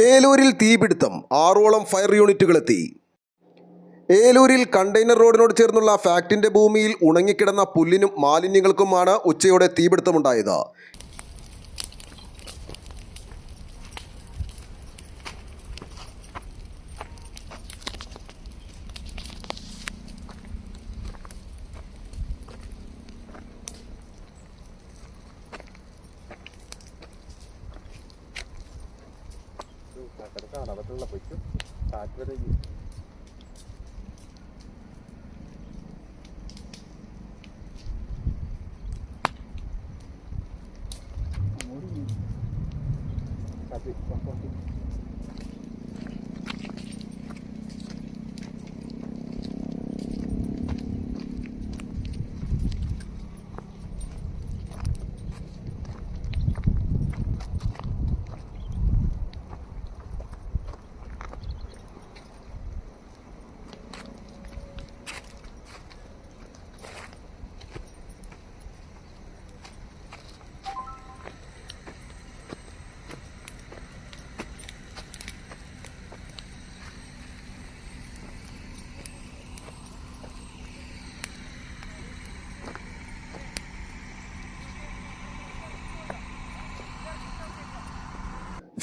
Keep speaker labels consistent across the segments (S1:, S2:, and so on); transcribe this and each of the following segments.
S1: ഏലൂരിൽ തീപിടുത്തം, 6ഓളം fire യൂണിറ്റുകളെത്തി. ഏലൂരിൽ container റോഡിനോട് ചേർന്നുള്ള ഫാക്ടറിന്റെ ഭൂമിയിൽ ഉണങ്ങിക്കിടന്ന പുല്ലിനും മാലിന്യങ്ങൾക്കുമാണ് ഉച്ചയോടെ തീപിടുത്തമുണ്ടായത്.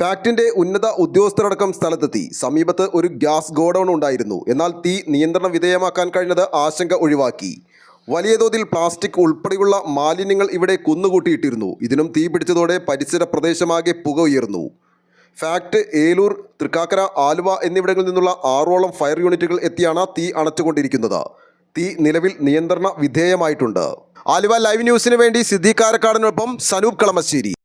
S1: ഫാക്ടറിന്റെ ഉന്നത ഉദ്യോഗസ്ഥരടക്കം സ്ഥലത്തെത്തി. സമീപത്ത് ഒരു ഗ്യാസ് ഗോഡൌൺ ഉണ്ടായിരുന്നു. എന്നാൽ തീ നിയന്ത്രണ വിധേയമാക്കാൻ കഴിഞ്ഞത് ആശങ്ക ഒഴിവാക്കി. വലിയ തോതിൽ പ്ലാസ്റ്റിക് ഉൾപ്പെടെയുള്ള മാലിന്യങ്ങൾ ഇവിടെ കുന്നുകൂട്ടിയിട്ടിരുന്നു. ഇതിനും തീ പിടിച്ചതോടെ പരിസര പ്രദേശമാകെ പുക ഉയർന്നു. ഫാക്ട്, ഏലൂർ, തൃക്കാക്കര, ആലുവ എന്നിവിടങ്ങളിൽ നിന്നുള്ള 6ഓളം ഫയർ യൂണിറ്റുകൾ എത്തിയാണ് തീ അണച്ചുകൊണ്ടിരിക്കുന്നത്. തീ നിലവിൽ നിയന്ത്രണ വിധേയമായിട്ടുണ്ട്. ആലുവ ലൈവ് ന്യൂസിന് വേണ്ടി സിദ്ദീഖ് കാരക്കാടിനൊപ്പം സനൂപ് കളമശ്ശേരി.